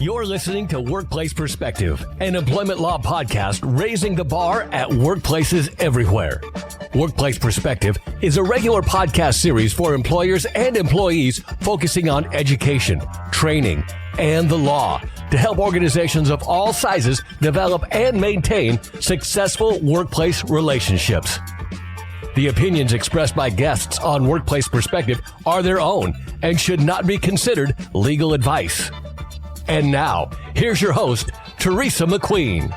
You're listening to Workplace Perspective, an employment law podcast raising the bar at workplaces everywhere. Workplace Perspective is a regular podcast series for employers and employees focusing on education, training, and the law to help organizations of all sizes develop and maintain successful workplace relationships. The opinions expressed by guests on Workplace Perspective are their own and should not be considered legal advice. And now, here's your host, Teresa McQueen.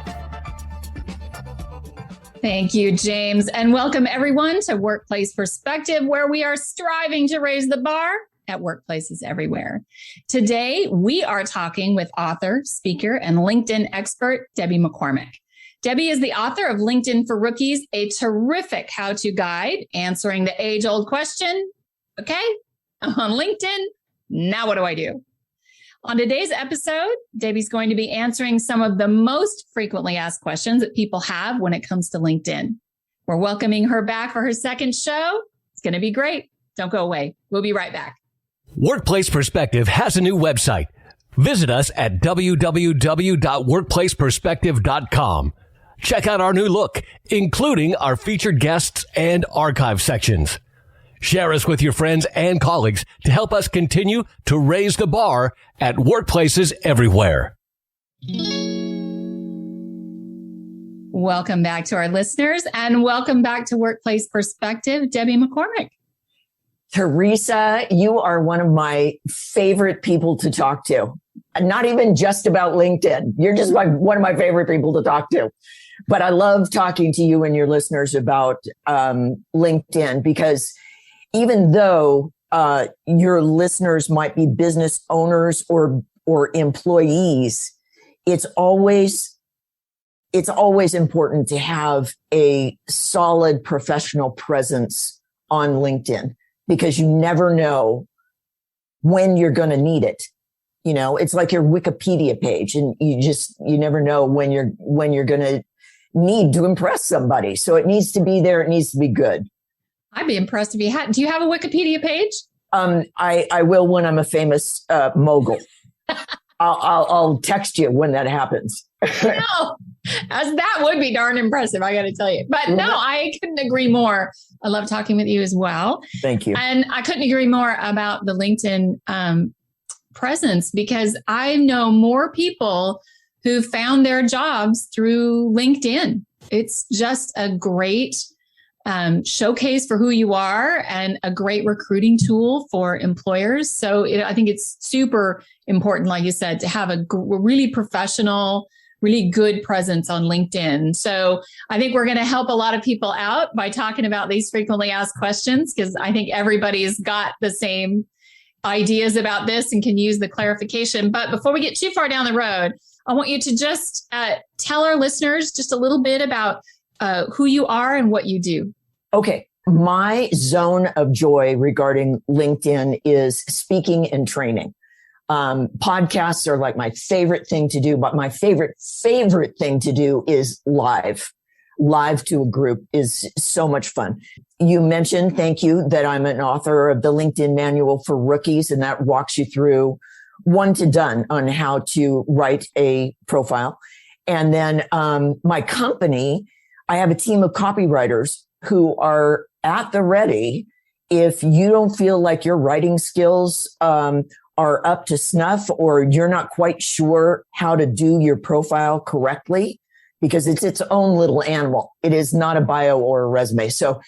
Thank you, James, and welcome everyone to Workplace Perspective, where we are striving to raise the bar at workplaces everywhere. Today, we are talking with author, speaker, and LinkedIn expert, Debbie McCormick. Debbie is the author of LinkedIn for Rookies, a terrific how-to guide answering the age-old question, okay, I'm on LinkedIn, now what do I do? On today's episode, Debbie's going to be answering some of the most frequently asked questions that people have when it comes to LinkedIn. We're welcoming her back for her second show. It's going to be great. Don't go away. We'll be right back. Workplace Perspective has a new website. Visit us at www.workplaceperspective.com. Check out our new look, including our featured guests and archive sections. Share us with your friends and colleagues to help us continue to raise the bar at workplaces everywhere. Welcome back to our listeners and welcome back to Workplace Perspective, Debbie McCormick. Teresa, you are one of my favorite people to talk to. Not even just about LinkedIn. You're just like one of my favorite people to talk to. But I love talking to you and your listeners about LinkedIn because even though your listeners might be business owners or employees, it's always important to have a solid professional presence on LinkedIn because you never know when you're going to need it. You know, it's like your Wikipedia page, and you never know when you're going to need to impress somebody. So it needs to be there. It needs to be good. I'd be impressed if you had. Do you have a Wikipedia page? I will when I'm a famous mogul. I'll text you when that happens. No, that would be darn impressive, I got to tell you. But no, I couldn't agree more. I love talking with you as well. Thank you. And I couldn't agree more about the LinkedIn presence because I know more people who found their jobs through LinkedIn. It's just a great showcase for who you are and a great recruiting tool for employers. So I think it's super important, like you said, to have a really professional, really good presence on LinkedIn. So I think we're going to help a lot of people out by talking about these frequently asked questions because I think everybody's got the same ideas about this and can use the clarification. But before we get too far down the road, I want you to just tell our listeners just a little bit about who you are and what you do. Okay. My zone of joy regarding LinkedIn is speaking and training. Podcasts are like my favorite thing to do, but my favorite thing to do is live to a group is so much fun. You mentioned, thank you, that I'm an author of the LinkedIn Manual for Rookies, and that walks you through 1 to done on how to write a profile. And then my company, I have a team of copywriters who are at the ready. If you don't feel like your writing skills are up to snuff or you're not quite sure how to do your profile correctly, because it's its own little animal. It is not a bio or a resume. So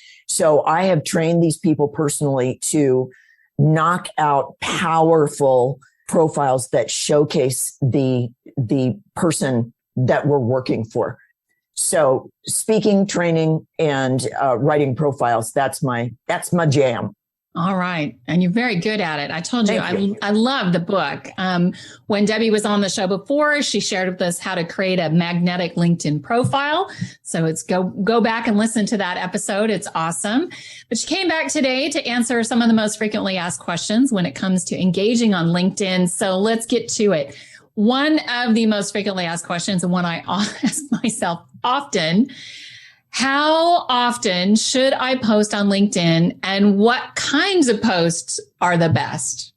I have trained these people personally to knock out powerful profiles that showcase the person that we're working for. So speaking, training, and writing profiles, that's my jam. All right. And you're very good at it. I told you, I love the book. When Debbie was on the show before, she shared with us how to create a magnetic LinkedIn profile. So it's go back and listen to that episode. It's awesome. But she came back today to answer some of the most frequently asked questions when it comes to engaging on LinkedIn. So let's get to it. One of the most frequently asked questions, and one I ask myself often, how often should I post on LinkedIn and what kinds of posts are the best?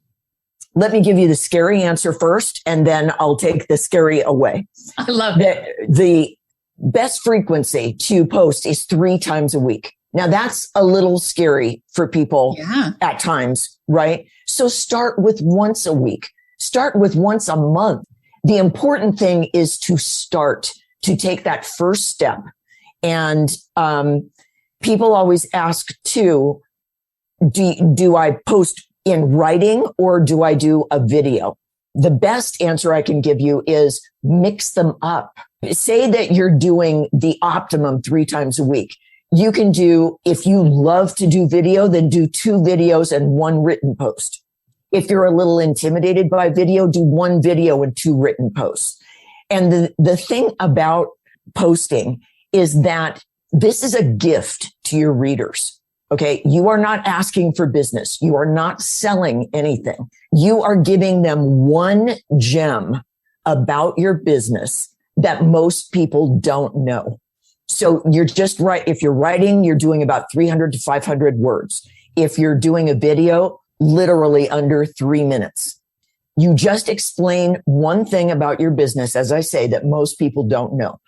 let me give you the scary answer first, and then I'll take the scary away. I love it. The best frequency to post is 3 times a week. Now that's a little scary for people at times, right? So start with once a week. Start with once a month. The important thing is to start, to take that first step. And people always ask too, do I post in writing or do I do a video? The best answer I can give you is mix them up. Say that you're doing the optimum 3 times a week. You can do, if you love to do video, then do 2 videos and 1 written post. If you're a little intimidated by video, do 1 video and 2 written posts. And the thing about posting is that this is a gift to your readers. Okay. You are not asking for business. You are not selling anything. You are giving them 1 gem about your business that most people don't know. So you're just right. If you're writing, you're doing about 300 to 500 words. If you're doing a video, literally under 3 minutes. You just explain 1 thing about your business, as I say, that most people don't know.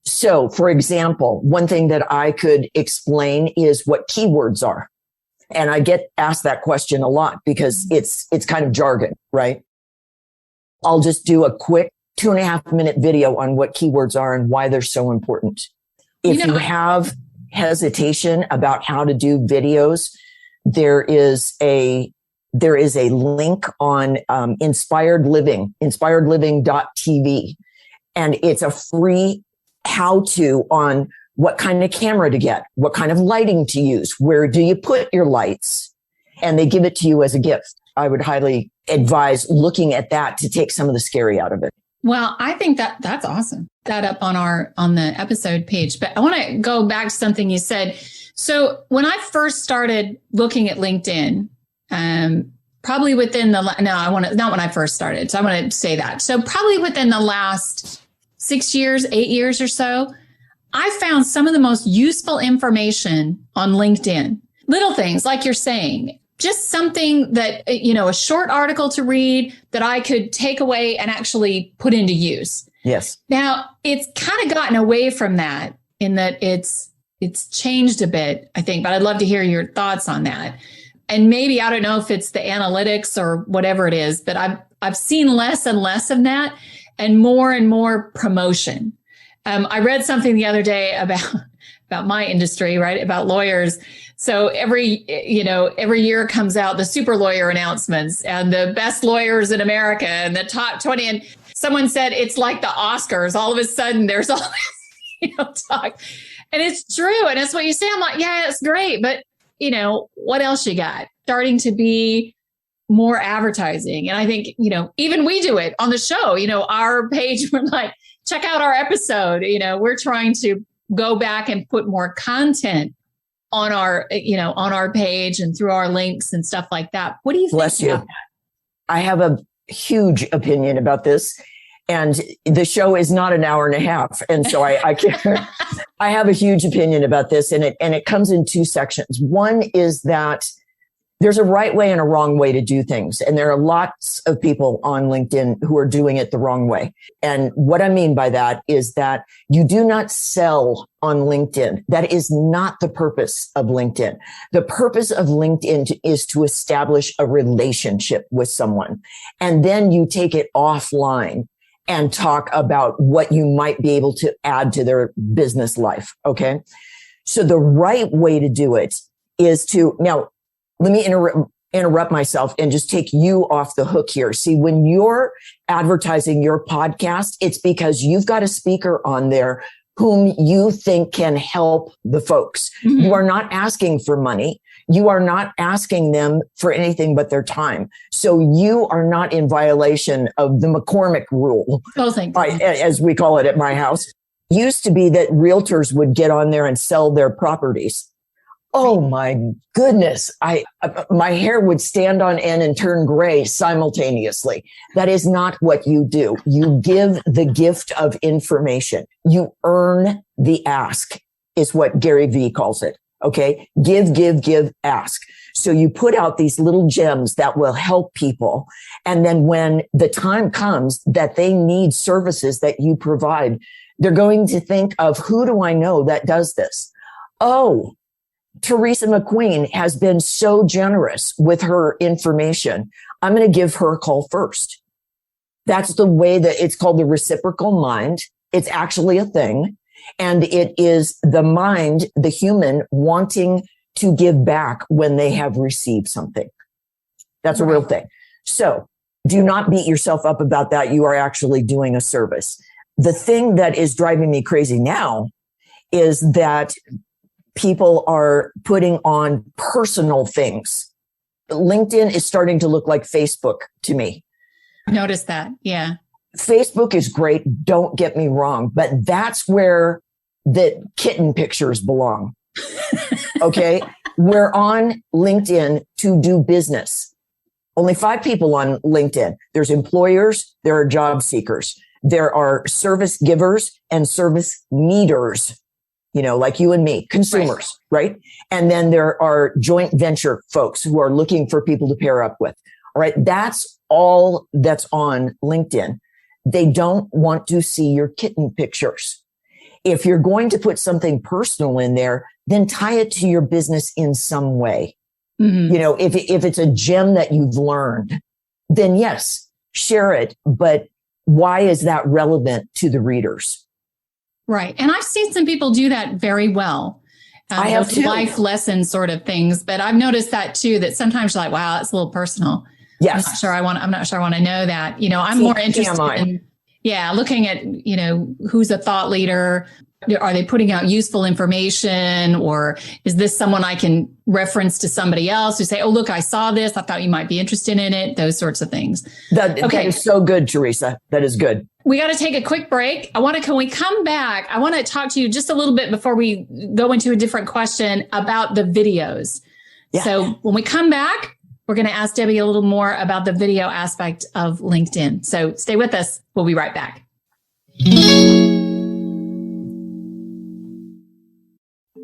So, for example, 1 thing that I could explain is what keywords are. And I get asked that question a lot because it's kind of jargon, right? I'll just do a quick 2.5 minute video on what keywords are and why they're so important. If you have hesitation about how to do videos, there is a link on inspiredliving.tv, and it's a free how-to on what kind of camera to get, what kind of lighting to use, where do you put your lights, and they give it to you as a gift. I would highly advise looking at that to take some of the scary out of it. Well, I think that's awesome. That up on the episode page. But I want to go back to something you said. So when I first started looking at LinkedIn, probably within not when I first started. So I want to say that. So probably within the last 6 years, 8 years or so, I found some of the most useful information on LinkedIn. Little things like you're saying, just something that, a short article to read that I could take away and actually put into use. Yes. Now it's kind of gotten away from that in that it's changed a bit, I think, but I'd love to hear your thoughts on that. And maybe, I don't know if it's the analytics or whatever it is, but I've seen less and less of that and more promotion. I read something the other day about my industry, right? About lawyers. So every year comes out the super lawyer announcements and the best lawyers in America and the top 20. And someone said, it's like the Oscars. All of a sudden there's all this, talk. And it's true. And it's what you say. I'm like, yeah, it's great. But what else you got? Starting to be more advertising. And I think, even we do it on the show, our page, we're like, check out our episode. We're trying to go back and put more content on our page and through our links and stuff like that. What do you think? Bless you. I have a huge opinion about this. And the show is not an hour and a half. And so I can't, I have a huge opinion about this, and it comes in 2 sections. One is that there's a right way and a wrong way to do things. And there are lots of people on LinkedIn who are doing it the wrong way. And what I mean by that is that you do not sell on LinkedIn. That is not the purpose of LinkedIn. The purpose of LinkedIn is to establish a relationship with someone. And then you take it offline and talk about what you might be able to add to their business life. Okay. So the right way to do it is to, now let me interrupt myself and just take you off the hook here. See, when you're advertising your podcast, it's because you've got a speaker on there whom you think can help the folks. Mm-hmm. You are not asking for money. You are not asking them for anything but their time. So you are not in violation of the McCormick rule, as we call it at my house. Used to be that realtors would get on there and sell their properties. Oh my goodness. My hair would stand on end and turn gray simultaneously. That is not what you do. You give the gift of information. You earn the ask is what Gary Vee calls it. Okay. Give, ask. So you put out these little gems that will help people. And then when the time comes that they need services that you provide, they're going to think of, who do I know that does this? Oh, Teresa McQueen has been so generous with her information. I'm going to give her a call first. That's the way that it's called, the reciprocal mind. It's actually a thing. And it is the mind, the human, wanting to give back when they have received something. That's a real thing. So do not beat yourself up about that. You are actually doing a service. The thing that is driving me crazy now is that people are putting on personal things. LinkedIn is starting to look like Facebook to me. Notice that. Yeah. Facebook is great. Don't get me wrong, but that's where the kitten pictures belong. Okay. We're on LinkedIn to do business. Only 5 people on LinkedIn. There's employers. There are job seekers. There are service givers and service needers, like you and me, consumers, right? And then there are joint venture folks who are looking for people to pair up with. All right. That's all that's on LinkedIn. They don't want to see your kitten pictures. If you're going to put something personal in there, then tie it to your business in some way. Mm-hmm. If it's a gem that you've learned, then yes, share it. But why is that relevant to the readers? Right. And I've seen some people do that very well. I have too. Life lesson sort of things, but I've noticed that too, that sometimes you're like, wow, that's a little personal. Yes. I'm not sure I want to know that. I'm more interested in, looking at, who's a thought leader. Are they putting out useful information, or is this someone I can reference to somebody else who say, oh, look, I saw this. I thought you might be interested in it. Those sorts of things. That is so good, Teresa. That is good. We got to take a quick break. Can we come back? I want to talk to you just a little bit before we go into a different question about the videos. Yeah. So when we come back, we're going to ask Debbie a little more about the video aspect of LinkedIn. So stay with us. We'll be right back.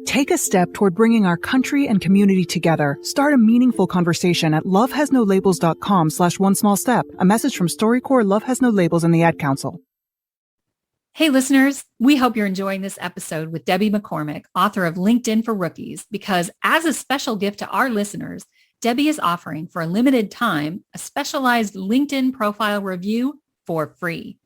Take a step toward bringing our country and community together. Start a meaningful conversation at lovehasnolabels.com/one-small-step. A message from StoryCorps, Love Has No Labels, and the Ad Council. Hey, listeners, we hope you're enjoying this episode with Debbie McCormick, author of LinkedIn for Rookies, because as a special gift to our listeners, Debbie is offering for a limited time a specialized LinkedIn profile review for free.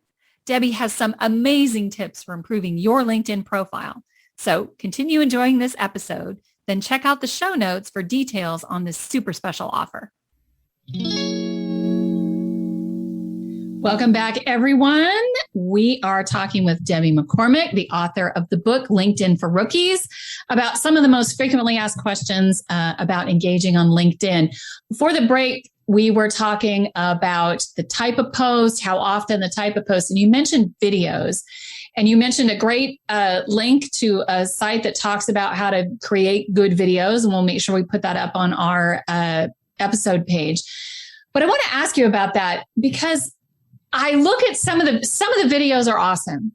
Debbie has some amazing tips for improving your LinkedIn profile. So continue enjoying this episode, then check out the show notes for details on this super special offer. Welcome back, everyone. We are talking with Debbie McCormick, the author of the book LinkedIn for Rookies, about some of the most frequently asked questions about engaging on LinkedIn. Before the break, we were talking about the type of post, how often the type of post, and you mentioned videos. And you mentioned a great link to a site that talks about how to create good videos. And we'll make sure we put that up on our episode page. But I want to ask you about that, because I look at some of the videos are awesome.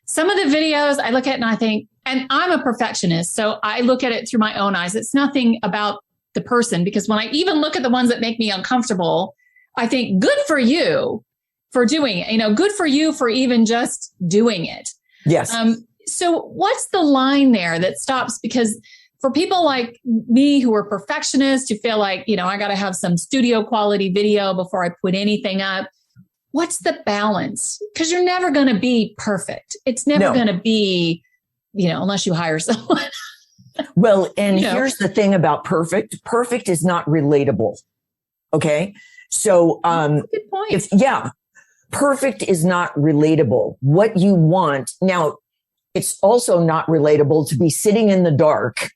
Some of the videos I look at and I think, and I'm a perfectionist, so I look at it through my own eyes. It's nothing about the person, because when I even look at the ones that make me uncomfortable, I think, good for you for doing it. Good for you for even just doing it. Yes. So what's the line there that stops? Because for people like me who are perfectionists, who feel like, I got to have some studio quality video before I put anything up. What's the balance? Because you're never going to be perfect. It's never going to be, unless you hire someone. Well, and here's the thing about perfect. Perfect is not relatable. Okay. So, good point. Perfect is not relatable. What you want now, it's also not relatable to be sitting in the dark,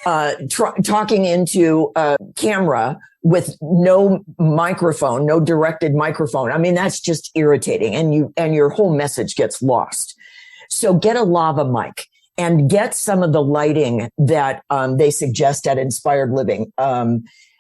talking into a camera with no microphone, no directed microphone. I mean, that's just irritating, and your whole message gets lost. So get a lava mic and get some of the lighting that they suggest at Inspired Living.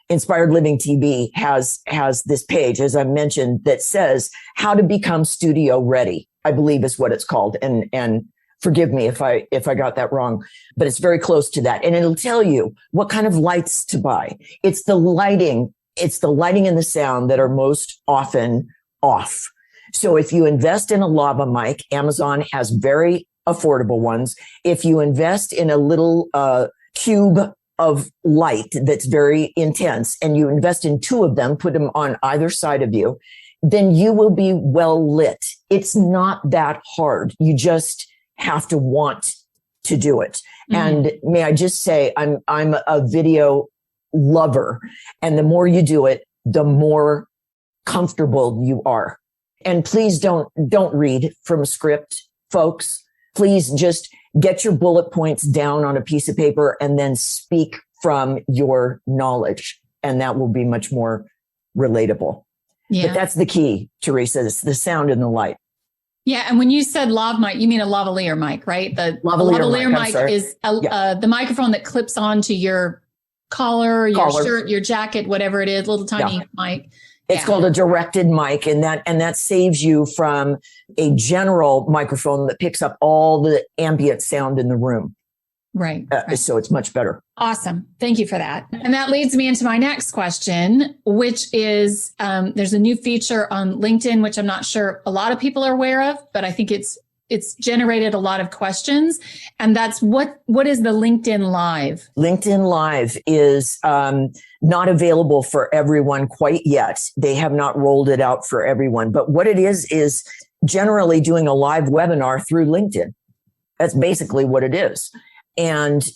Inspired Living TV has this page, as I mentioned, that says how to become studio ready, I believe is what it's called. And Forgive me if I got that wrong, but it's very close to that. And it'll tell you what kind of lights to buy. It's the lighting and the sound that are most often off. So if you invest in a lava mic, Amazon has very affordable ones. If you invest in a little cube of light that's very intense and you invest in 2 of them, put them on either side of you, then you will be well lit. It's not that hard. You just have to want to do it. Mm-hmm. And may I just say, I'm a video lover, and the more you do it, the more comfortable you are. And please don't read from a script, folks. Please just get your bullet points down on a piece of paper and then speak from your knowledge. And that will be much more relatable. Yeah. But that's the key, Teresa, is the sound and the light. Yeah. And when you said lav mic, you mean a lavalier mic, right? The lavalier mic is the microphone that clips onto your collar, your shirt, your jacket, whatever it is, little tiny mic. It's called a directed mic, and that saves you from a general microphone that picks up all the ambient sound in the room. Right. So it's much better. Awesome. Thank you for that. And that leads me into my next question, which is there's a new feature on LinkedIn, which I'm not sure a lot of people are aware of, but I think it's generated a lot of questions. And that's what is the LinkedIn Live? LinkedIn Live is not available for everyone quite yet. They have not rolled it out for everyone. But what it is generally doing a live webinar through LinkedIn. That's basically what it is. And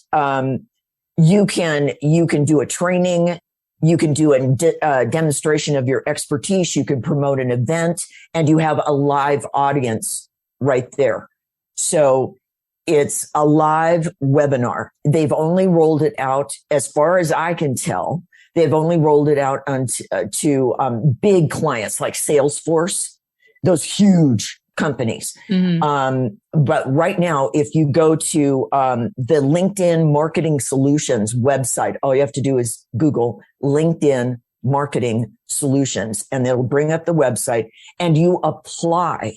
you can do a training. You can do a demonstration of your expertise. You can promote an event, and you have a live audience right there. So it's a live webinar. They've only rolled it out, as far as I can tell, they've only rolled it out to big clients like Salesforce, those huge companies. Mm-hmm. But right now, if you go to the LinkedIn Marketing Solutions website, all you have to do is Google LinkedIn Marketing Solutions, and it'll bring up the website, and you apply.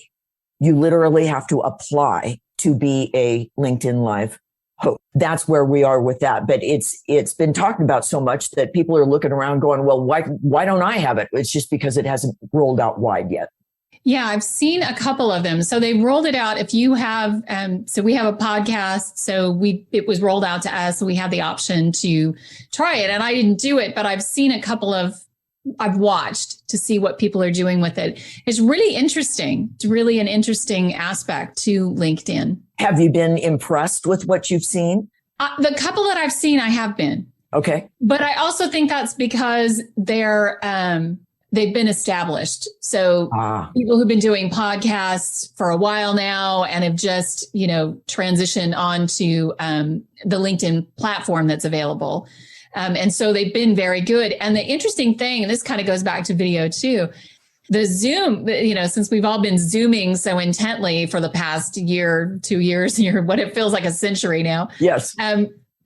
You literally have to apply to be a LinkedIn Live host. That's where we are with that. But it's been talked about so much that people are looking around going, well, why don't I have it? It's just because it hasn't rolled out wide yet. Yeah, I've seen a couple of them. So they rolled it out. If you have, so we have a podcast, so it was rolled out to us. So we have the option to try it, and I didn't do it, but I've seen a couple of. I've watched to see what people are doing with it. It's really interesting. It's really an interesting aspect to LinkedIn. Have you been impressed with what you've seen? The couple that I've seen, I have been. Okay. But I also think that's because they've been established. So people who've been doing podcasts for a while now and have just, transitioned onto the LinkedIn platform that's available. And so they've been very good. And the interesting thing, and this kind of goes back to video too, the Zoom, since we've all been Zooming so intently for the past year, 2 years, what it feels like a century now. Yes.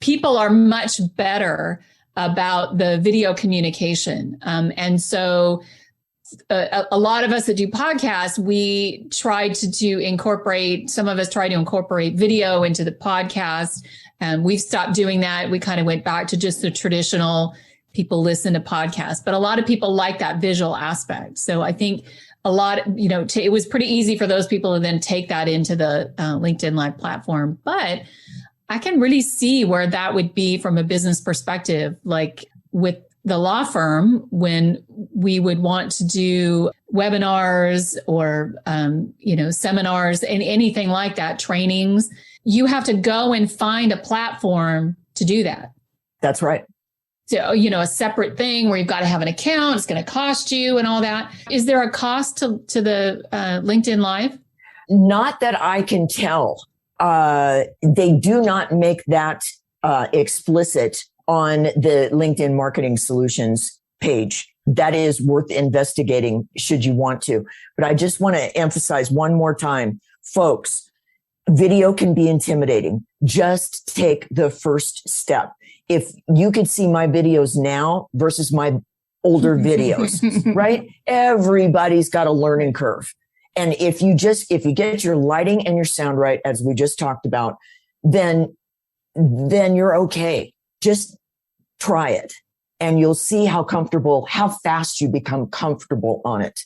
People are much better about the video communication. And so a lot of us that do podcasts, we tried to incorporate, some of us try to incorporate video into the podcast. We've stopped doing that. We kind of went back to just the traditional people listen to podcasts, but a lot of people like that visual aspect. So I think it was pretty easy for those people to then take that into the LinkedIn Live platform. But I can really see where that would be from a business perspective, like with the law firm, when we would want to do webinars or, seminars and anything like that, trainings. You have to go and find a platform to do that. That's right. So, a separate thing where you've got to have an account, it's going to cost you and all that. Is there a cost to the LinkedIn Live? Not that I can tell. They do not make that explicit on the LinkedIn Marketing Solutions page. That is worth investigating should you want to. But I just want to emphasize one more time, folks, video can be intimidating. Just take the first step. If you could see my videos now versus my older videos, right? Everybody's got a learning curve. And if you get your lighting and your sound right, as we just talked about, then you're okay. Just try it and you'll see how fast you become comfortable on it.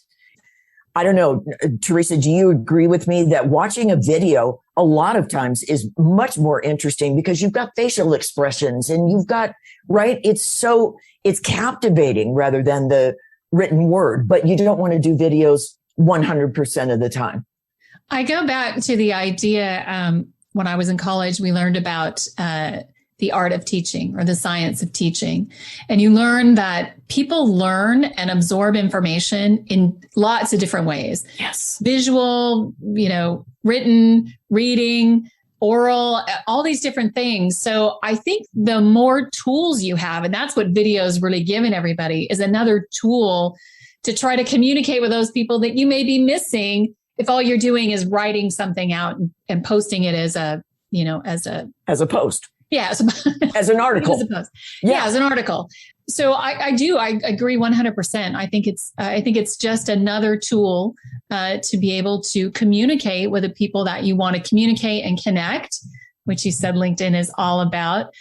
I don't know, Teresa, do you agree with me that watching a video a lot of times is much more interesting because you've got facial expressions and you've got, right? It's captivating rather than the written word, but you don't want to do videos 100% of the time. I go back to the idea, when I was in college, we learned about the art of teaching or the science of teaching. And you learn that people learn and absorb information in lots of different ways. Yes. Visual, written, reading, oral, all these different things. So I think the more tools you have, and that's what video is really giving everybody, is another tool to try to communicate with those people that you may be missing if all you're doing is writing something out and posting it as a post. Yeah. As an article. As a post. Yeah, as an article. So I agree 100%. I think it's just another tool to be able to communicate with the people that you want to communicate and connect, which you said LinkedIn is all about.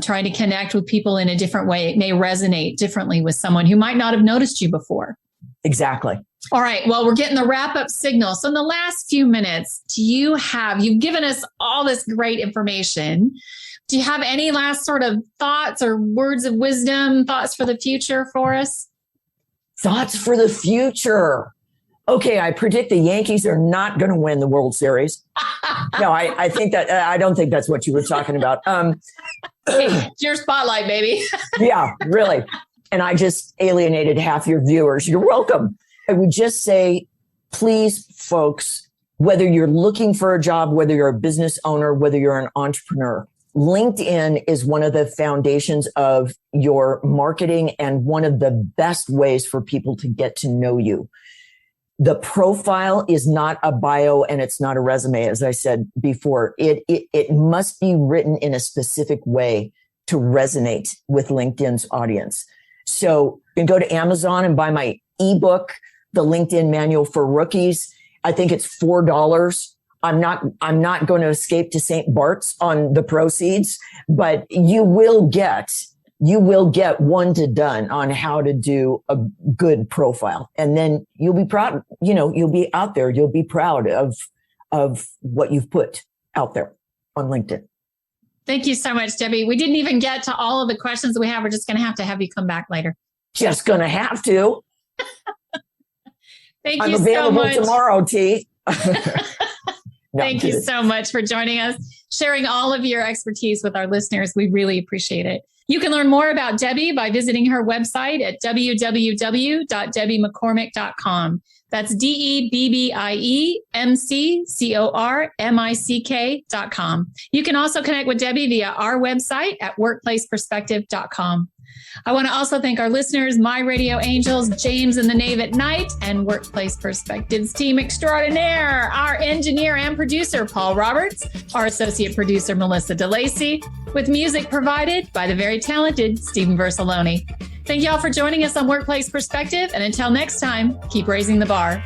Trying to connect with people in a different way. It may resonate differently with someone who might not have noticed you before. Exactly. All right. Well, we're getting the wrap up signal. So in the last few minutes, you've given us all this great information. Do you have any last sort of thoughts or words of wisdom, thoughts for the future for us? Thoughts for the future. Okay. I predict the Yankees are not going to win the World Series. No, I don't think that's what you were talking about. Hey, it's your spotlight, baby. Yeah, really. And I just alienated half your viewers. You're welcome. I would just say, please, folks, whether you're looking for a job, whether you're a business owner, whether you're an entrepreneur, LinkedIn is one of the foundations of your marketing and one of the best ways for people to get to know you. The profile is not a bio and it's not a resume, as I said before. It must be written in a specific way to resonate with LinkedIn's audience. So you can go to Amazon and buy my ebook, The LinkedIn Manual for Rookies. I think it's $4. I'm not going to escape to St. Bart's on the proceeds, but you will get one to done on how to do a good profile. And then you'll be proud, you'll be out there. You'll be proud of what you've put out there on LinkedIn. Thank you so much, Debbie. We didn't even get to all of the questions we have. We're just going to have you come back later. Just going to have to. Thank I'm you available so much. Tomorrow, T. Thank you so much for joining us, sharing all of your expertise with our listeners. We really appreciate it. You can learn more about Debbie by visiting her website at www.debbiemccormick.com. That's DEBBIEMCCORMICK.com. You can also connect with Debbie via our website at workplaceperspective.com. I want to also thank our listeners, My Radio Angels, James and the Knave at Night, and Workplace Perspectives team extraordinaire, our engineer and producer, Paul Roberts, our associate producer, Melissa DeLacy, with music provided by the very talented Stephen Versaloni. Thank you all for joining us on Workplace Perspective. And until next time, keep raising the bar.